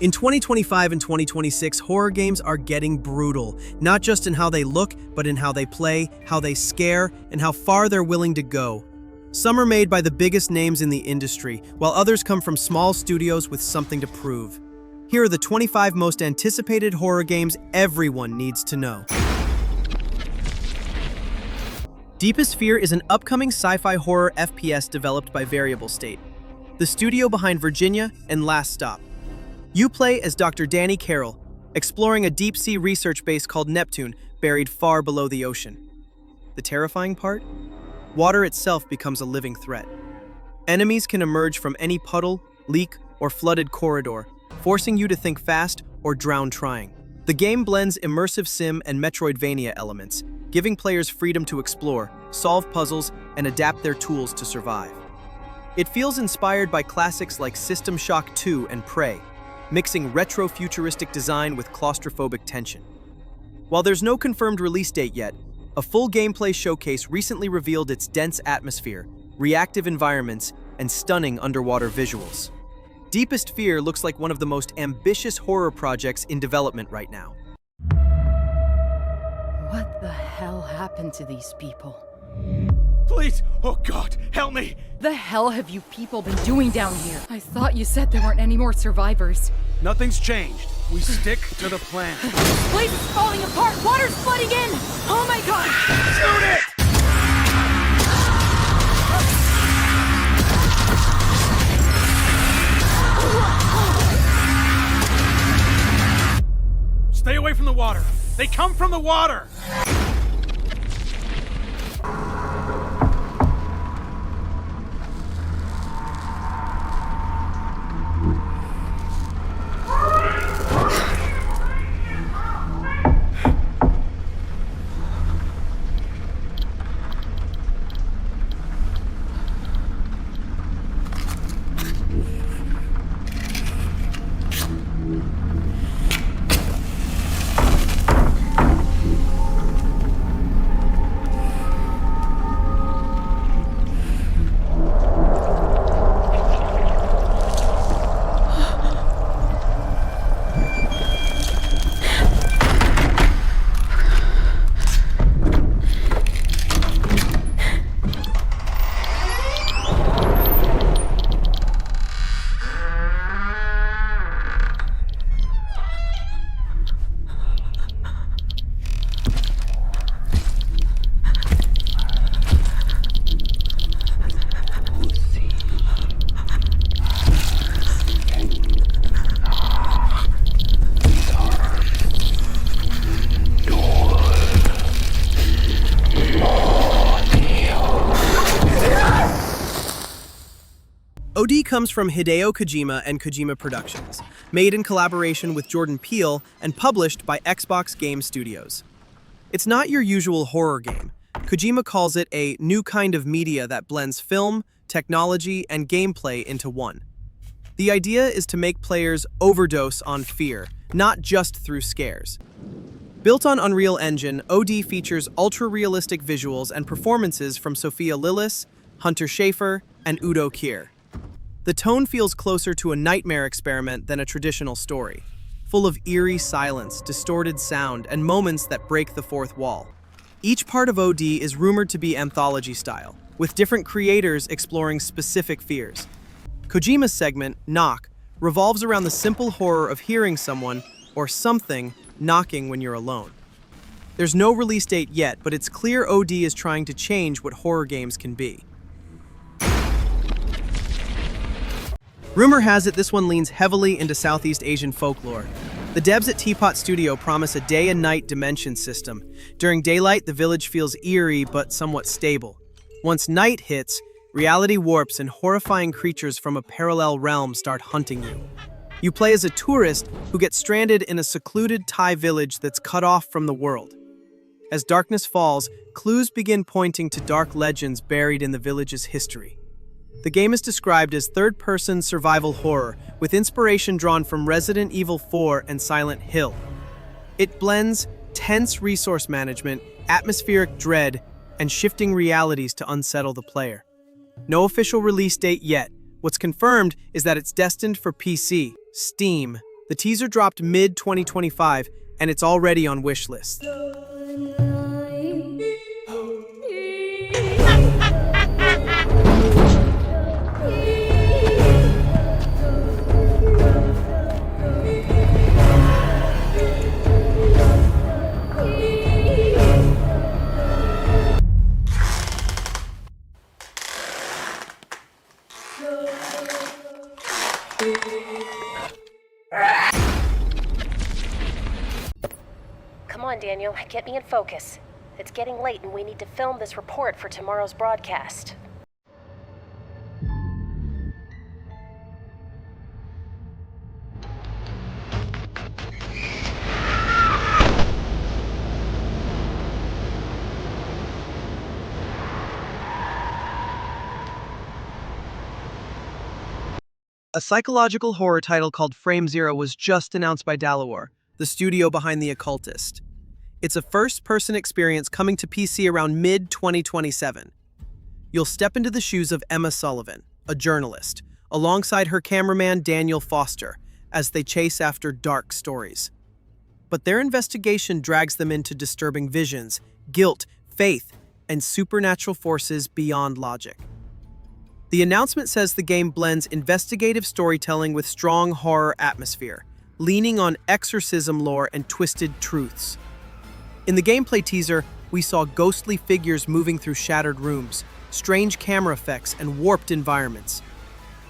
In 2025 and 2026, horror games are getting brutal, not just in how they look, but in how they play, how they scare, and how far they're willing to go. Some are made by the biggest names in the industry, while others come from small studios with something to prove. Here are the 25 most anticipated horror games everyone needs to know. Deepest Fear is an upcoming sci-fi horror FPS developed by Variable State, the studio behind Virginia and Last Stop. You play as Dr. Danny Carroll, exploring a deep-sea research base called Neptune, buried far below the ocean. The terrifying part? Water itself becomes a living threat. Enemies can emerge from any puddle, leak, or flooded corridor, forcing you to think fast or drown trying. The game blends immersive sim and Metroidvania elements, giving players freedom to explore, solve puzzles, and adapt their tools to survive. It feels inspired by classics like System Shock 2 and Prey, mixing retro-futuristic design with claustrophobic tension. While there's no confirmed release date yet, a full gameplay showcase recently revealed its dense atmosphere, reactive environments, and stunning underwater visuals. Deepest Fear looks like one of the most ambitious horror projects in development right now. What the hell happened to these people? Please! Oh God, help me! The hell have you people been doing down here? I thought you said there weren't any more survivors. Nothing's changed. We stick to the plan. This place is falling apart! Water's flooding in! Oh my God! Shoot it! Stay away from the water! They come from the water! OD comes from Hideo Kojima and Kojima Productions, made in collaboration with Jordan Peele and published by Xbox Game Studios. It's not your usual horror game. Kojima calls it a new kind of media that blends film, technology, and gameplay into one. The idea is to make players overdose on fear, not just through scares. Built on Unreal Engine, OD features ultra-realistic visuals and performances from Sophia Lillis, Hunter Schafer, and Udo Kier. The tone feels closer to a nightmare experiment than a traditional story, full of eerie silence, distorted sound, and moments that break the fourth wall. Each part of OD is rumored to be anthology style, with different creators exploring specific fears. Kojima's segment, Knock, revolves around the simple horror of hearing someone or something knocking when you're alone. There's no release date yet, but it's clear OD is trying to change what horror games can be. Rumor has it this one leans heavily into Southeast Asian folklore. The devs at Teapot Studio promise a day and night dimension system. During daylight, the village feels eerie but somewhat stable. Once night hits, reality warps and horrifying creatures from a parallel realm start hunting you. You play as a tourist who gets stranded in a secluded Thai village that's cut off from the world. As darkness falls, clues begin pointing to dark legends buried in the village's history. The game is described as third-person survival horror, with inspiration drawn from Resident Evil 4 and Silent Hill. It blends tense resource management, atmospheric dread, and shifting realities to unsettle the player. No official release date yet. What's confirmed is that it's destined for PC, Steam, The teaser dropped mid-2025, and it's already on wish lists. Come on, Daniel, get me in focus. It's getting late and we need to film this report for tomorrow's broadcast. A psychological horror title called Frame Zero was just announced by Valor, the studio behind The Occultist. It's a first-person experience coming to PC around mid-2027. You'll step into the shoes of Emma Sullivan, a journalist, alongside her cameraman Daniel Foster, as they chase after dark stories. But their investigation drags them into disturbing visions, guilt, faith, and supernatural forces beyond logic. The announcement says the game blends investigative storytelling with strong horror atmosphere, leaning on exorcism lore and twisted truths. In the gameplay teaser, we saw ghostly figures moving through shattered rooms, strange camera effects, and warped environments.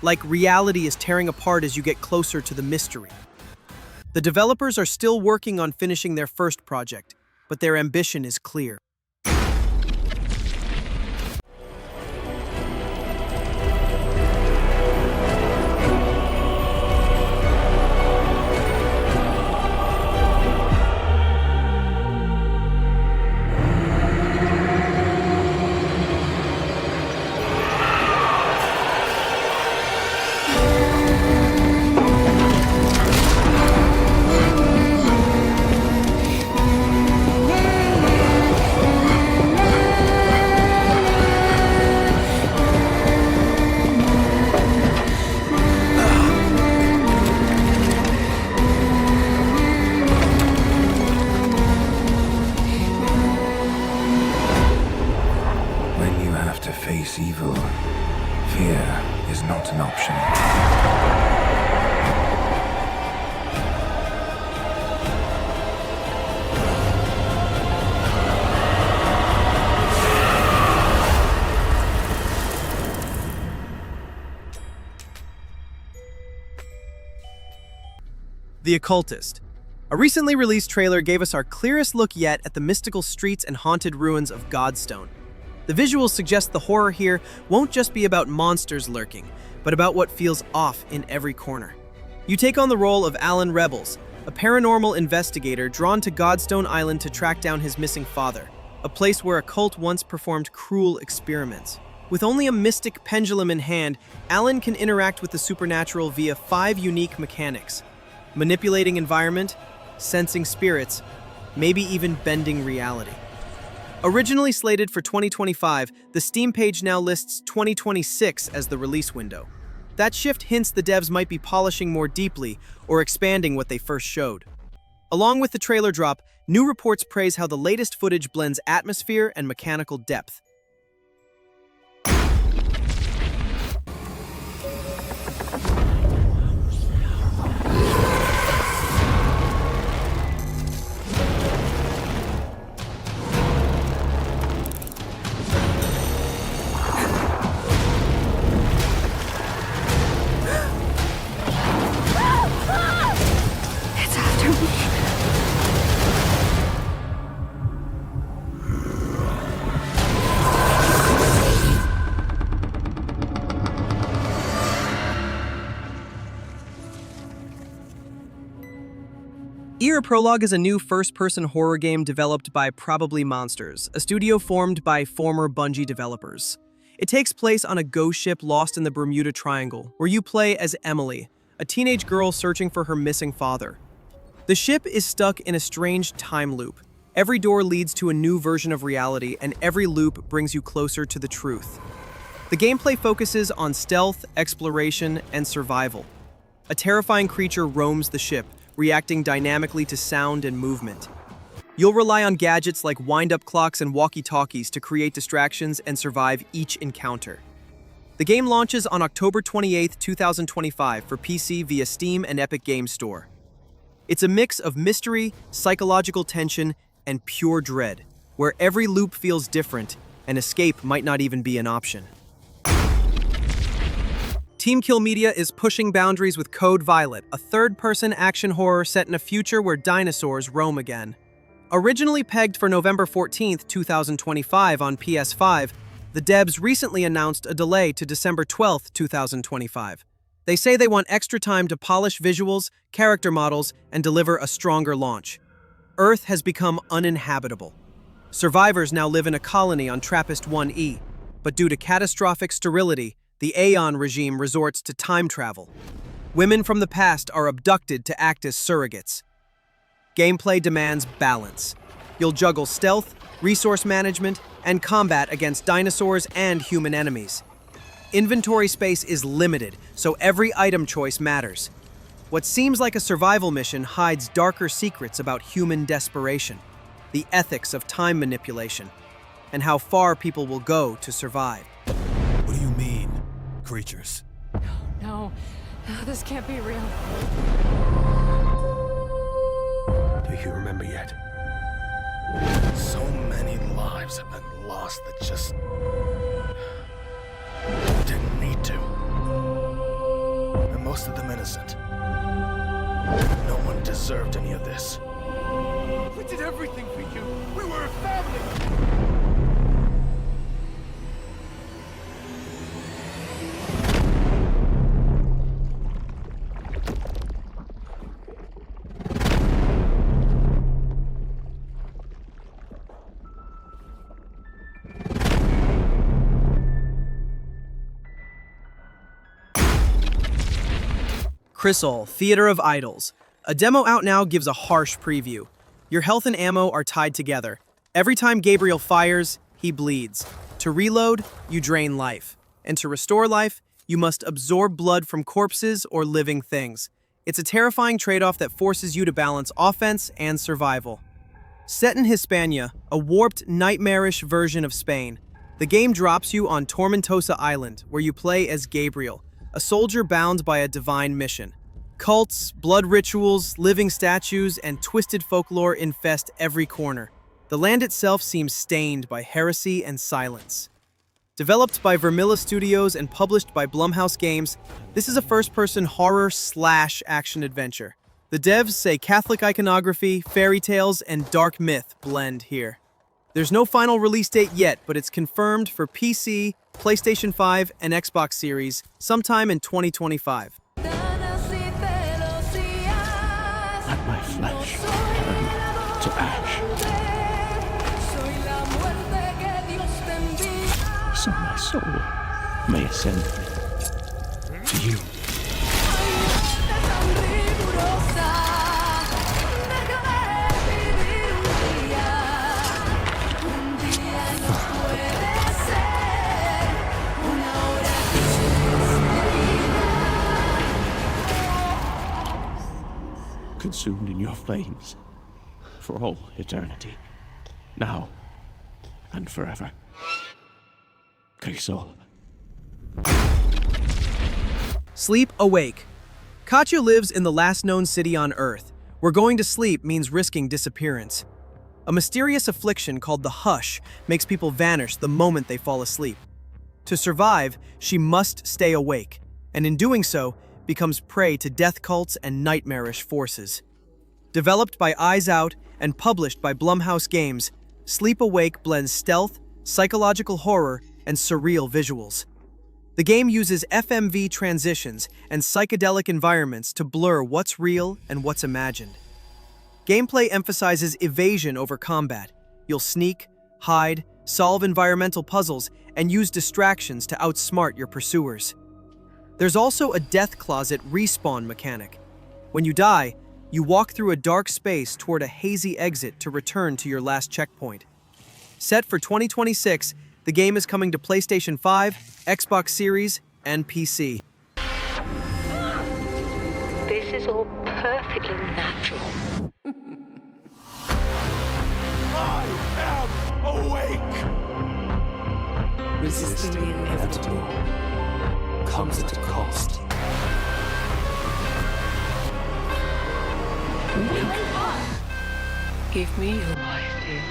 Like reality is tearing apart as you get closer to the mystery. The developers are still working on finishing their first project, but their ambition is clear. Evil. Fear is not an option. The Occultist. A recently released trailer gave us our clearest look yet at the mystical streets and haunted ruins of Godstone. The visuals suggest the horror here won't just be about monsters lurking, but about what feels off in every corner. You take on the role of Alan Rebels, a paranormal investigator drawn to Godstone Island to track down his missing father, a place where a cult once performed cruel experiments. With only a mystic pendulum in hand, Alan can interact with the supernatural via 5 unique mechanics: manipulating environment, sensing spirits, maybe even bending reality. Originally slated for 2025, the Steam page now lists 2026 as the release window. That shift hints the devs might be polishing more deeply or expanding what they first showed. Along with the trailer drop, new reports praise how the latest footage blends atmosphere and mechanical depth. Prologue is a new first-person horror game developed by Probably Monsters, a studio formed by former Bungie developers. It takes place on a ghost ship lost in the Bermuda Triangle, where you play as Emily, a teenage girl searching for her missing father. The ship is stuck in a strange time loop. Every door leads to a new version of reality, and every loop brings you closer to the truth. The gameplay focuses on stealth, exploration, and survival. A terrifying creature roams the ship, reacting dynamically to sound and movement. You'll rely on gadgets like wind-up clocks and walkie-talkies to create distractions and survive each encounter. The game launches on October 28, 2025 for PC via Steam and Epic Games Store. It's a mix of mystery, psychological tension, and pure dread, where every loop feels different and escape might not even be an option. Team Kill Media is pushing boundaries with Code Violet, a third-person action horror set in a future where dinosaurs roam again. Originally pegged for November 14, 2025 on PS5, the devs recently announced a delay to December 12, 2025. They say they want extra time to polish visuals, character models, and deliver a stronger launch. Earth has become uninhabitable. Survivors now live in a colony on TRAPPIST-1E, but due to catastrophic sterility, the Aeon regime resorts to time travel. Women from the past are abducted to act as surrogates. Gameplay demands balance. You'll juggle stealth, resource management, and combat against dinosaurs and human enemies. Inventory space is limited, so every item choice matters. What seems like a survival mission hides darker secrets about human desperation, the ethics of time manipulation, and how far people will go to survive. What do you mean, creatures? No, this can't be real. Do you remember yet? So many lives have been lost that just didn't need to. And most of them innocent. No one deserved any of this. We did everything for you. We were a family. Crisol, Theater of Idols. A demo out now gives a harsh preview. Your health and ammo are tied together. Every time Gabriel fires, he bleeds. To reload, you drain life. And to restore life, you must absorb blood from corpses or living things. It's a terrifying trade-off that forces you to balance offense and survival. Set in Hispania, a warped, nightmarish version of Spain, the game drops you on Tormentosa Island, where you play as Gabriel, a soldier bound by a divine mission. Cults, blood rituals, living statues, and twisted folklore infest every corner. The land itself seems stained by heresy and silence. Developed by Vermilla Studios and published by Blumhouse Games, this is a first-person horror/action-adventure. The devs say Catholic iconography, fairy tales, and dark myth blend here. There's no final release date yet, but it's confirmed for PC, PlayStation 5, and Xbox Series sometime in 2025. Let my flesh turn to ash, so my soul may ascend to you. Consumed in your flames for all eternity, now and forever. Crisol. Sleep, awake. Katya lives in the last known city on Earth, where going to sleep means risking disappearance. A mysterious affliction called the Hush makes people vanish the moment they fall asleep. To survive, she must stay awake, and in doing so, becomes prey to death cults and nightmarish forces. Developed by Eyes Out and published by Blumhouse Games, Sleep Awake blends stealth, psychological horror, and surreal visuals. The game uses FMV transitions and psychedelic environments to blur what's real and what's imagined. Gameplay emphasizes evasion over combat. You'll sneak, hide, solve environmental puzzles, and use distractions to outsmart your pursuers. There's also a death closet respawn mechanic. When you die, you walk through a dark space toward a hazy exit to return to your last checkpoint. Set for 2026, the game is coming to PlayStation 5, Xbox Series, and PC. so perfectly natural. I am awake! Resisting the inevitable comes at a cost. Give me your wife, dear.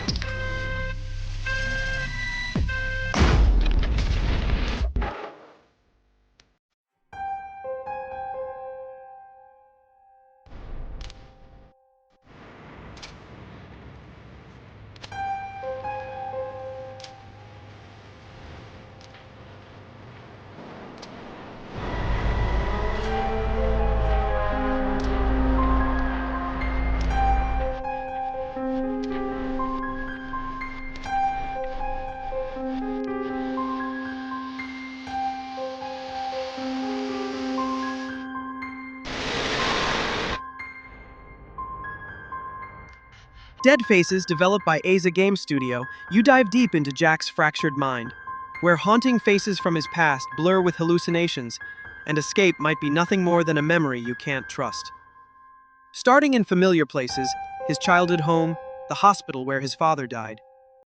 Dead Faces, developed by Aza Game Studio, you dive deep into Jack's fractured mind, where haunting faces from his past blur with hallucinations, and escape might be nothing more than a memory you can't trust. Starting in familiar places, his childhood home, the hospital where his father died,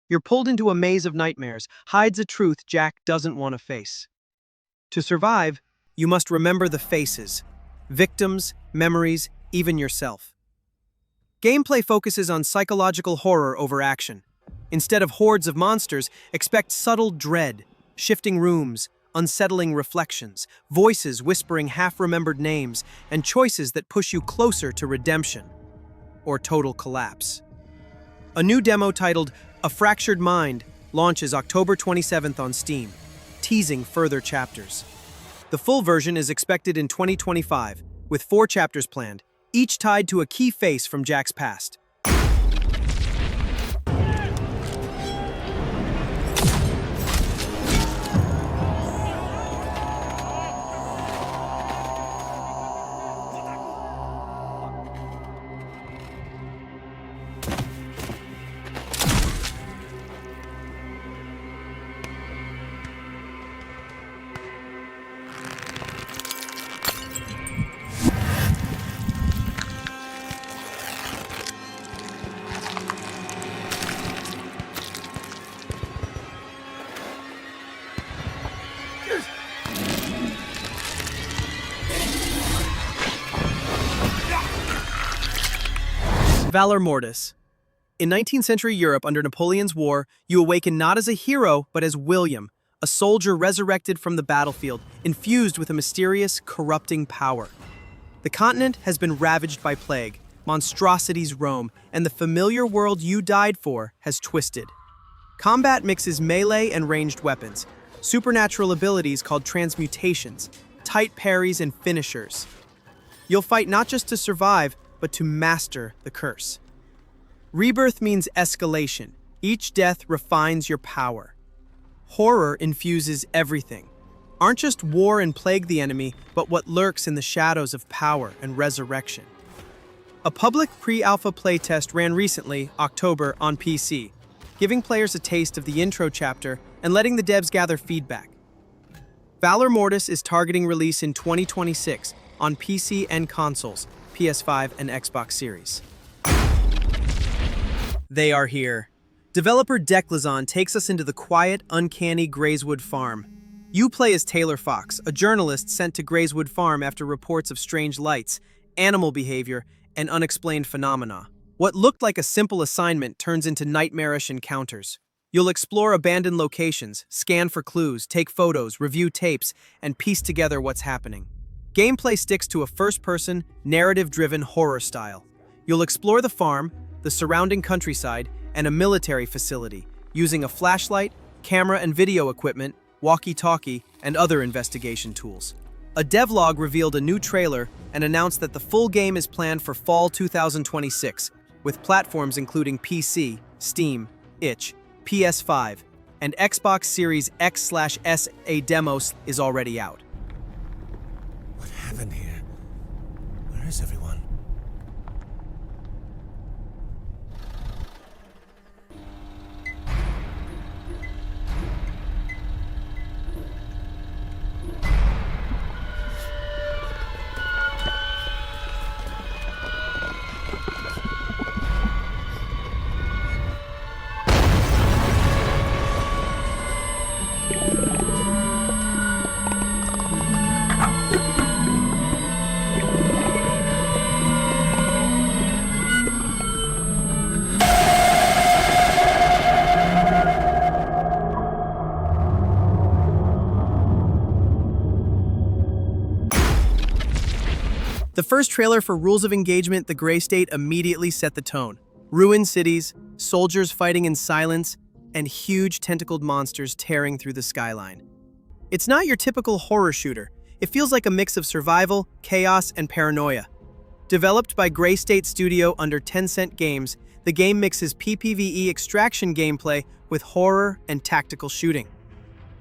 you're pulled into a maze of nightmares, hides a truth Jack doesn't want to face. To survive, you must remember the faces, victims, memories, even yourself. Gameplay focuses on psychological horror over action. Instead of hordes of monsters, expect subtle dread, shifting rooms, unsettling reflections, voices whispering half-remembered names, and choices that push you closer to redemption or total collapse. A new demo titled A Fractured Mind launches October 27th on Steam, teasing further chapters. The full version is expected in 2025, with 4 chapters planned, each tied to a key face from Jack's past. Valor Mortis. In 19th century Europe under Napoleon's War, you awaken not as a hero, but as William, a soldier resurrected from the battlefield, infused with a mysterious, corrupting power. The continent has been ravaged by plague, monstrosities roam, and the familiar world you died for has twisted. Combat mixes melee and ranged weapons, supernatural abilities called transmutations, tight parries and finishers. You'll fight not just to survive, but to master the curse. Rebirth means escalation. Each death refines your power. Horror infuses everything. Aren't just war and plague the enemy, but what lurks in the shadows of power and resurrection. A public pre-alpha playtest ran recently, October, on PC, giving players a taste of the intro chapter and letting the devs gather feedback. Valor Mortis is targeting release in 2026 on PC and consoles, PS5 and Xbox Series. They are here. Developer Declazon takes us into the quiet, uncanny Grayswood Farm. You play as Taylor Fox, a journalist sent to Grayswood Farm after reports of strange lights, animal behavior, and unexplained phenomena. What looked like a simple assignment turns into nightmarish encounters. You'll explore abandoned locations, scan for clues, take photos, review tapes, and piece together what's happening. Gameplay sticks to a first-person, narrative-driven horror style. You'll explore the farm, the surrounding countryside, and a military facility, using a flashlight, camera and video equipment, walkie-talkie, and other investigation tools. A devlog revealed a new trailer and announced that the full game is planned for fall 2026, with platforms including PC, Steam, itch, PS5, and Xbox Series X/S. A demo is already out. What happened here? Where is everyone? The first trailer for Rules of Engagement, The Grey State, immediately set the tone. Ruined cities, soldiers fighting in silence, and huge tentacled monsters tearing through the skyline. It's not your typical horror shooter. It feels like a mix of survival, chaos, and paranoia. Developed by Grey State Studio under Tencent Games, the game mixes PPVE extraction gameplay with horror and tactical shooting.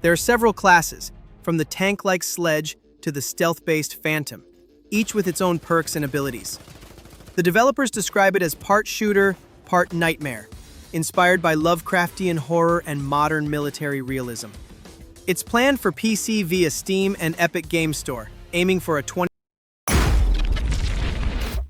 There are several classes, from the tank-like Sledge to the stealth-based Phantom, each with its own perks and abilities. The developers describe it as part shooter, part nightmare, inspired by Lovecraftian horror and modern military realism. It's planned for PC via Steam and Epic Games Store, aiming for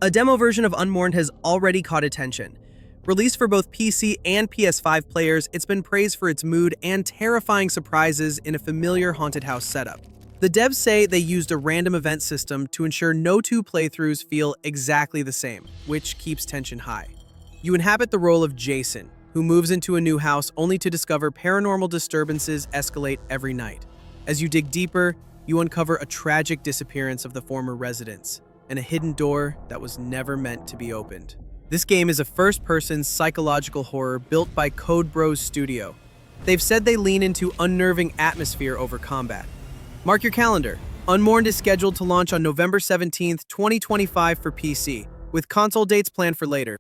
A demo version of Unmourned has already caught attention. Released for both PC and PS5 players, it's been praised for its mood and terrifying surprises in a familiar haunted house setup. The devs say they used a random event system to ensure no two playthroughs feel exactly the same, which keeps tension high. You inhabit the role of Jason, who moves into a new house only to discover paranormal disturbances escalate every night. As you dig deeper, you uncover a tragic disappearance of the former residents and a hidden door that was never meant to be opened. This game is a first-person psychological horror built by Code Bros Studio. They've said they lean into unnerving atmosphere over combat. Mark your calendar. Unmourned is scheduled to launch on November 17th, 2025 for PC, with console dates planned for later.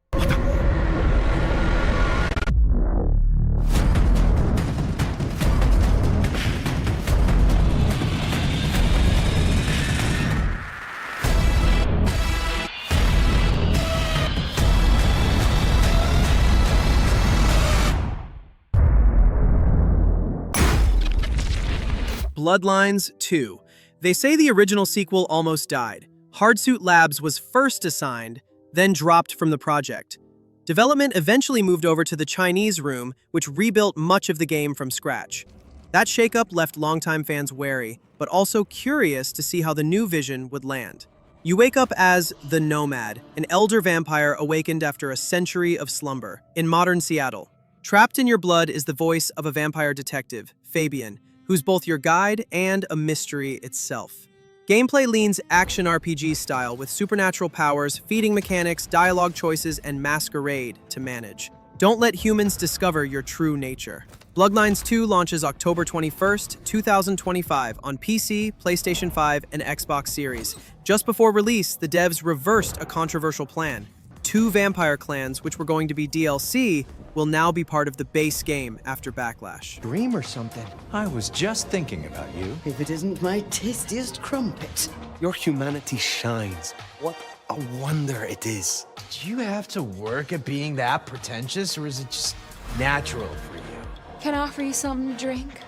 Bloodlines 2. They say the original sequel almost died. Hardsuit Labs was first assigned, then dropped from the project. Development eventually moved over to the Chinese room, which rebuilt much of the game from scratch. That shakeup left longtime fans wary, but also curious to see how the new vision would land. You wake up as the Nomad, an elder vampire awakened after a century of slumber, in modern Seattle. Trapped in your blood is the voice of a vampire detective, Fabian, who's both your guide and a mystery itself. Gameplay leans action RPG style with supernatural powers, feeding mechanics, dialogue choices, and Masquarade to manage. Don't let humans discover your true nature. Bloodlines 2 launches October 21st, 2025 on PC, PlayStation 5, and Xbox Series. Just before release, the devs reversed a controversial plan. 2 vampire clans, which were going to be DLC, will now be part of the base game after Backlash. Dream or something. I was just thinking about you. If it isn't my tastiest crumpet. Your humanity shines. What a wonder it is. Do you have to work at being that pretentious, or is it just natural for you? Can I offer you something to drink?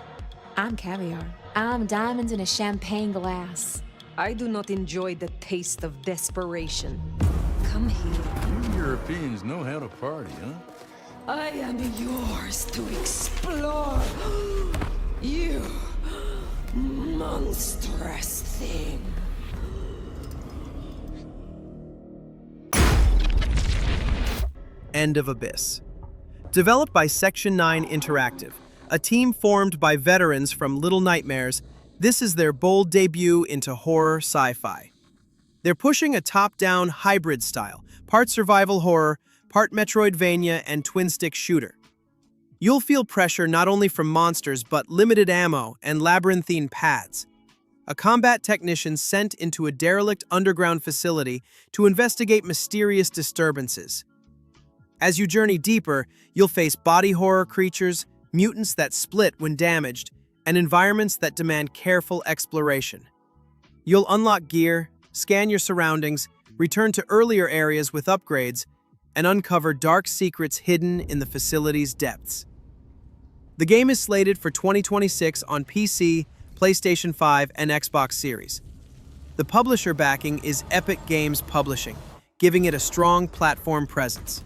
I'm caviar. I'm diamonds in a champagne glass. I do not enjoy the taste of desperation. Come here. You Europeans know how to party, huh? I am yours to explore. You monstrous thing. End of Abyss. Developed by Section 9 Interactive, a team formed by veterans from Little Nightmares, this is their bold debut into horror sci-fi. They're pushing a top-down hybrid style, part survival horror, part Metroidvania and twin-stick shooter. You'll feel pressure not only from monsters but limited ammo and labyrinthine paths. A combat technician sent into a derelict underground facility to investigate mysterious disturbances. As you journey deeper, you'll face body horror creatures, mutants that split when damaged, and environments that demand careful exploration. You'll unlock gear, scan your surroundings, return to earlier areas with upgrades, and uncover dark secrets hidden in the facility's depths. The game is slated for 2026 on PC, PlayStation 5, and Xbox Series. The publisher backing is Epic Games Publishing, giving it a strong platform presence.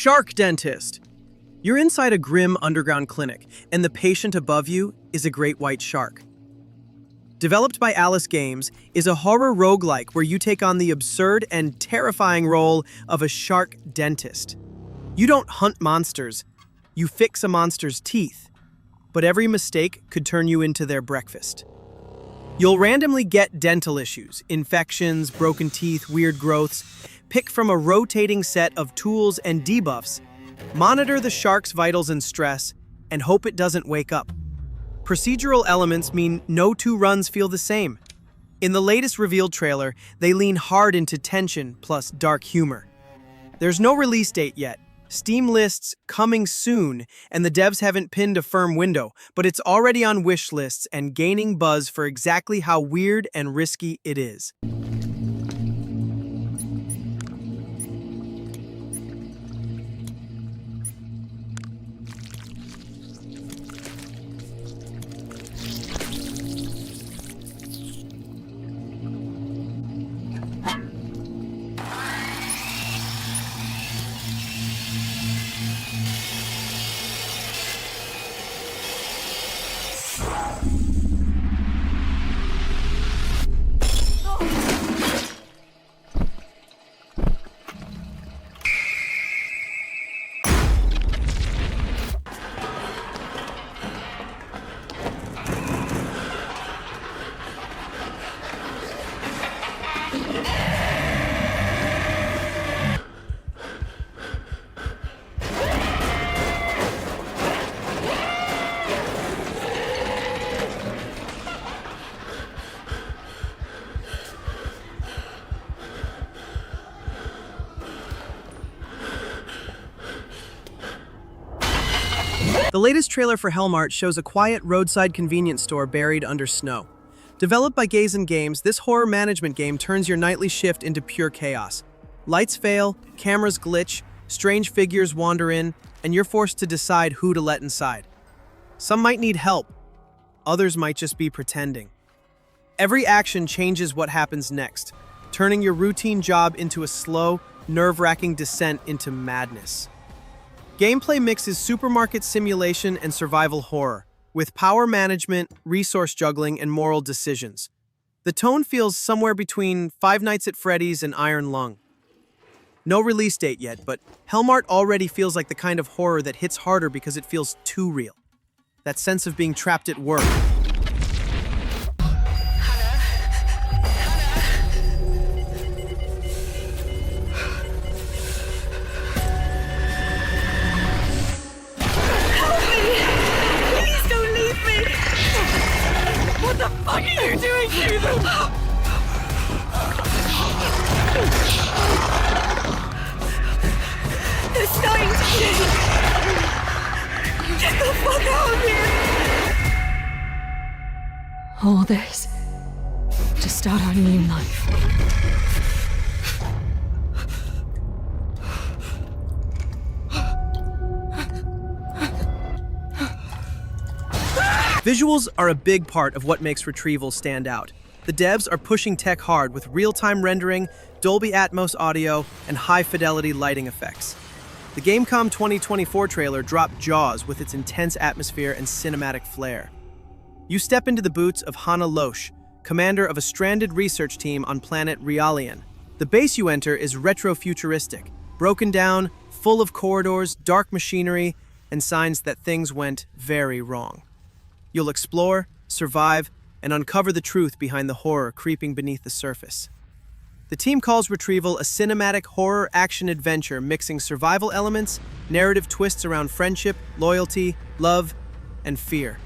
Shark Dentist. You're inside a grim underground clinic, and the patient above you is a great white shark. Developed by Alice Games, is a horror roguelike where you take on the absurd and terrifying role of a shark dentist. You don't hunt monsters, you fix a monster's teeth, but every mistake could turn you into their breakfast. You'll randomly get dental issues, infections, broken teeth, weird growths, pick from a rotating set of tools and debuffs, monitor the shark's vitals and stress, and hope it doesn't wake up. Procedural elements mean no two runs feel the same. In the latest revealed trailer, they lean hard into tension plus dark humor. There's no release date yet. Steam lists coming soon, and the devs haven't pinned a firm window, but it's already on wish lists and gaining buzz for exactly how weird and risky it is. The latest trailer for Hellmart shows a quiet roadside convenience store buried under snow. Developed by Gazen Games, this horror management game turns your nightly shift into pure chaos. Lights fail, cameras glitch, strange figures wander in, and you're forced to decide who to let inside. Some might need help, others might just be pretending. Every action changes what happens next, turning your routine job into a slow, nerve-wracking descent into madness. Gameplay mixes supermarket simulation and survival horror, with power management, resource juggling, and moral decisions. The tone feels somewhere between Five Nights at Freddy's and Iron Lung. No release date yet, but Hellmart already feels like the kind of horror that hits harder because it feels too real. That sense of being trapped at work. What the fuck are you doing to them? They're starting to change. Get the fuck out of here! All this to start our new life. Visuals are a big part of what makes Retrieval stand out. The devs are pushing tech hard with real-time rendering, Dolby Atmos audio, and high-fidelity lighting effects. The Gamescom 2024 trailer dropped jaws with its intense atmosphere and cinematic flair. You step into the boots of Hannah Loesch, commander of a stranded research team on planet Realium. The base you enter is retro-futuristic, broken down, full of corridors, dark machinery, and signs that things went very wrong. You'll explore, survive, and uncover the truth behind the horror creeping beneath the surface. The team calls Retrieval a cinematic horror action-adventure mixing survival elements, narrative twists around friendship, loyalty, love, and fear.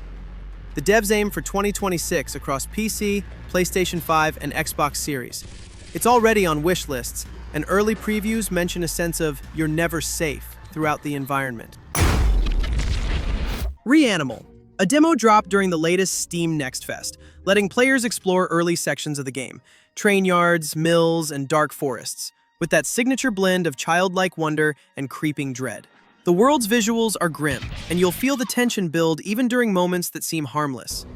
The devs aim for 2026 across PC, PlayStation 5, and Xbox Series. It's already on wish lists, and early previews mention a sense of "you're never safe" throughout the environment. Reanimal. A demo dropped during the latest Steam Next Fest, letting players explore early sections of the game, train yards, mills, and dark forests, with that signature blend of childlike wonder and creeping dread. The world's visuals are grim, and you'll feel the tension build even during moments that seem harmless.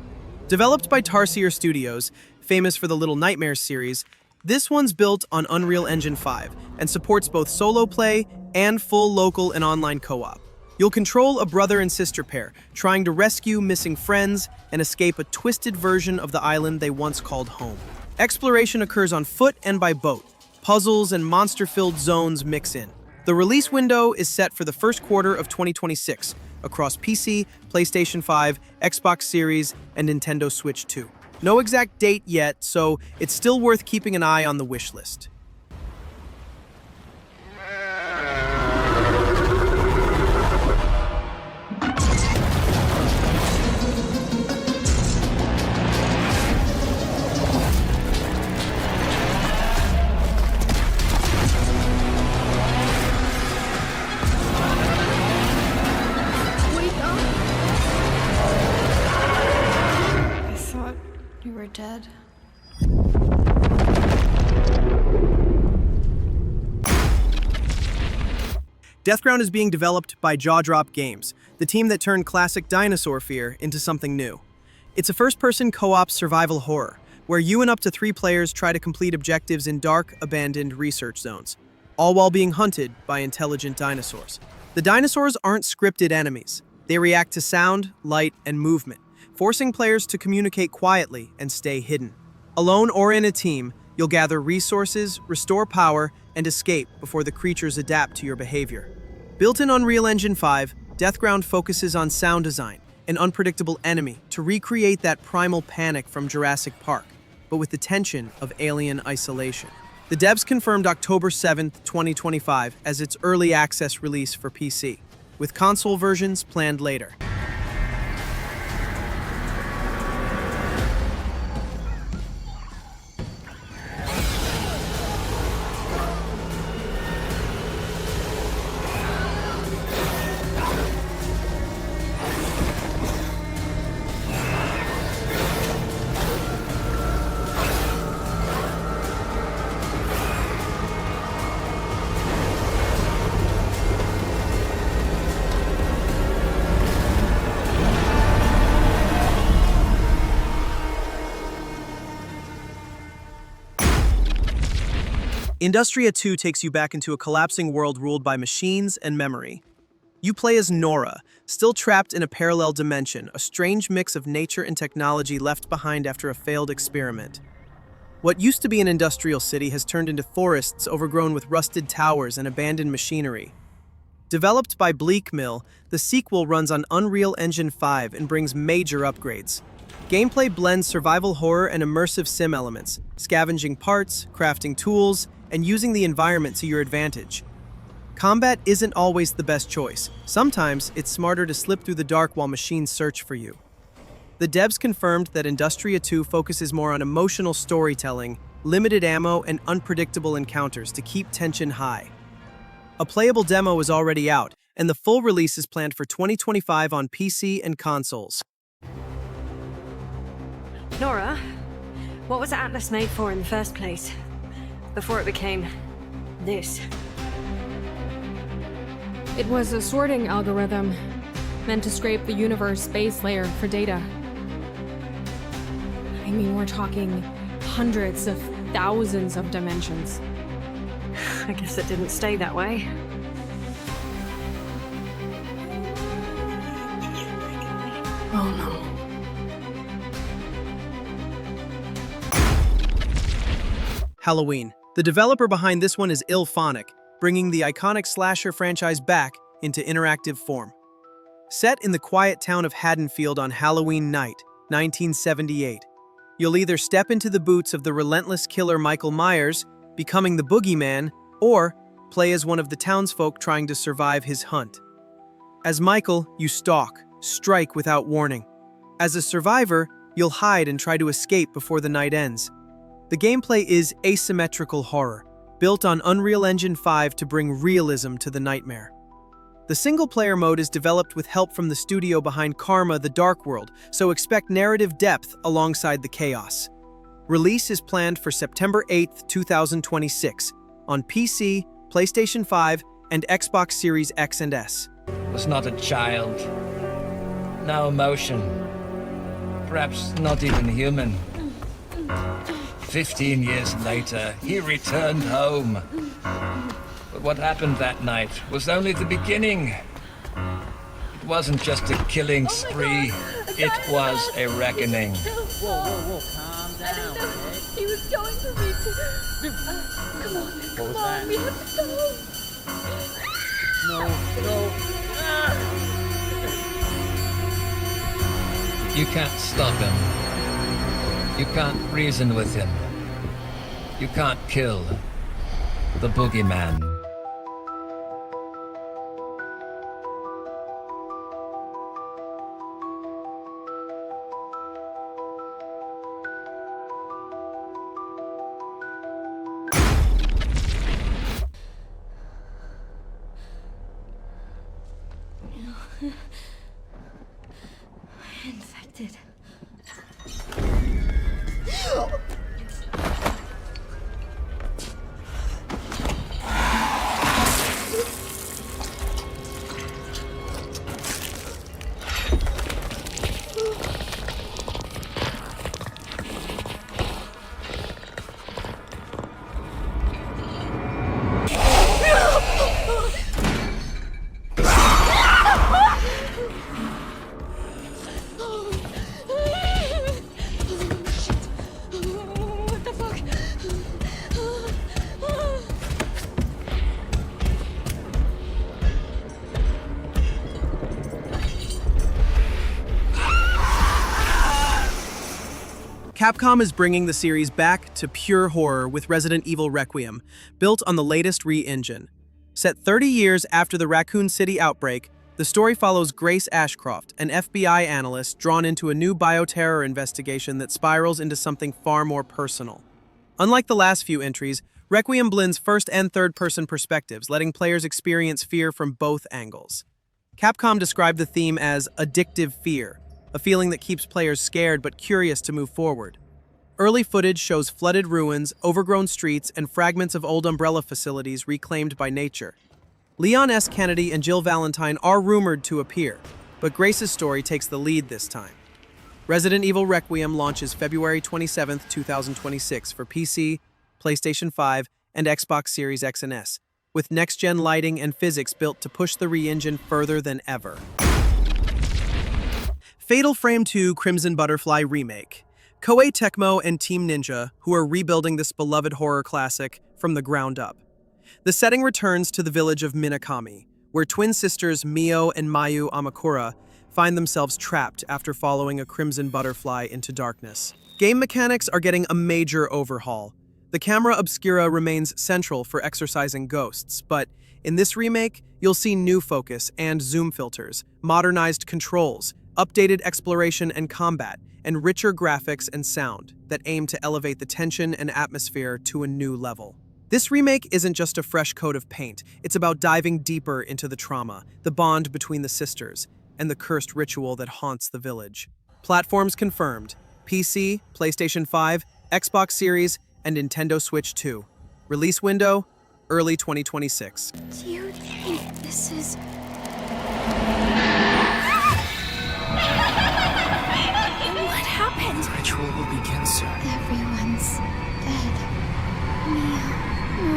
Developed by Tarsier Studios, famous for the Little Nightmares series, this one's built on Unreal Engine 5 and supports both solo play and full local and online co-op. You'll control a brother and sister pair, trying to rescue missing friends and escape a twisted version of the island they once called home. Exploration occurs on foot and by boat. Puzzles and monster-filled zones mix in. The release window is set for the first quarter of 2026 across PC, PlayStation 5, Xbox Series, and Nintendo Switch 2. No exact date yet, so it's still worth keeping an eye on the wish list. Dead. Deathground is being developed by Jaw Drop Games, the team that turned classic dinosaur fear into something new. It's a first-person co-op survival horror, where you and up to 3 players try to complete objectives in dark, abandoned research zones, all while being hunted by intelligent dinosaurs. The dinosaurs aren't scripted enemies. They react to sound, light, and movement, forcing players to communicate quietly and stay hidden. Alone or in a team, you'll gather resources, restore power, and escape before the creatures adapt to your behavior. Built in Unreal Engine 5, Deathground focuses on sound design, an unpredictable enemy, to recreate that primal panic from Jurassic Park, but with the tension of alien isolation. The devs confirmed October 7th, 2025 as its early access release for PC, with console versions planned later. Indrustria 2 takes you back into a collapsing world ruled by machines and memory. You play as Nora, still trapped in a parallel dimension, a strange mix of nature and technology left behind after a failed experiment. What used to be an industrial city has turned into forests overgrown with rusted towers and abandoned machinery. Developed by Bleak Mill, the sequel runs on Unreal Engine 5 and brings major upgrades. Gameplay blends survival horror and immersive sim elements, scavenging parts, crafting tools, and using the environment to your advantage. Combat isn't always the best choice. Sometimes it's smarter to slip through the dark while machines search for you. The devs confirmed that Indrustria 2 focuses more on emotional storytelling, limited ammo, and unpredictable encounters to keep tension high. A playable demo is already out, and the full release is planned for 2025 on PC and consoles. Nora, what was Atlas made for in the first place? Before it became this. It was a sorting algorithm meant to scrape the universe base layer for data. I mean, we're talking hundreds of thousands of dimensions. I guess it didn't stay that way. Oh no. Halloween. The developer behind this one is Illphonic, bringing the iconic slasher franchise back into interactive form. Set in the quiet town of Haddonfield on Halloween night, 1978, you'll either step into the boots of the relentless killer Michael Myers, becoming the boogeyman, or play as one of the townsfolk trying to survive his hunt. As Michael, you stalk, strike without warning. As a survivor, you'll hide and try to escape before the night ends. The gameplay is asymmetrical horror, built on Unreal Engine 5 to bring realism to the nightmare. The single-player mode is developed with help from the studio behind Karma: The Dark World, so expect narrative depth alongside the chaos. Release is planned for September 8th, 2026, on PC, PlayStation 5, and Xbox Series X and S. Was not a child. No emotion. Perhaps not even human. 15 years later, he returned home. But what happened that night was only the beginning. It wasn't just a killing spree, it was a reckoning. Whoa, calm down. He was going for me to... come on, What was that? we have to go. No. You can't stop him. You can't reason with him. You can't kill the boogeyman. Infected. Capcom is bringing the series back to pure horror with Resident Evil Requiem, built on the latest re-engine. Set 30 years after the Raccoon City outbreak, the story follows Grace Ashcroft, an FBI analyst drawn into a new bioterror investigation that spirals into something far more personal. Unlike the last few entries, Requiem blends first and third-person perspectives, letting players experience fear from both angles. Capcom described the theme as addictive fear, a feeling that keeps players scared but curious to move forward. Early footage shows flooded ruins, overgrown streets, and fragments of old Umbrella facilities reclaimed by nature. Leon S. Kennedy and Jill Valentine are rumored to appear, but Grace's story takes the lead this time. Resident Evil Requiem launches February 27, 2026 for PC, PlayStation 5, and Xbox Series X and S, with next-gen lighting and physics built to push the re-engine further than ever. Fatal Frame 2 Crimson Butterfly Remake. Koei Tecmo and Team Ninja, who are rebuilding this beloved horror classic from the ground up. The setting returns to the village of Minakami, where twin sisters Mio and Mayu Amakura find themselves trapped after following a crimson butterfly into darkness. Game mechanics are getting a major overhaul. The camera obscura remains central for exorcising ghosts, but in this remake, you'll see new focus and zoom filters, modernized controls, updated exploration and combat, and richer graphics and sound that aim to elevate the tension and atmosphere to a new level. This remake isn't just a fresh coat of paint, it's about diving deeper into the trauma, the bond between the sisters, and the cursed ritual that haunts the village. Platforms confirmed: PC, PlayStation 5, Xbox Series, and Nintendo Switch 2. Release window: early 2026. Do you think this is... What happened? The ritual will begin soon. Everyone's dead. Mia, no.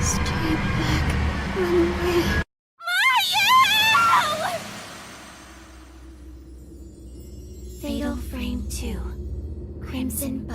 Stay back. Run away. Mayu! Fatal Frame 2. Crimson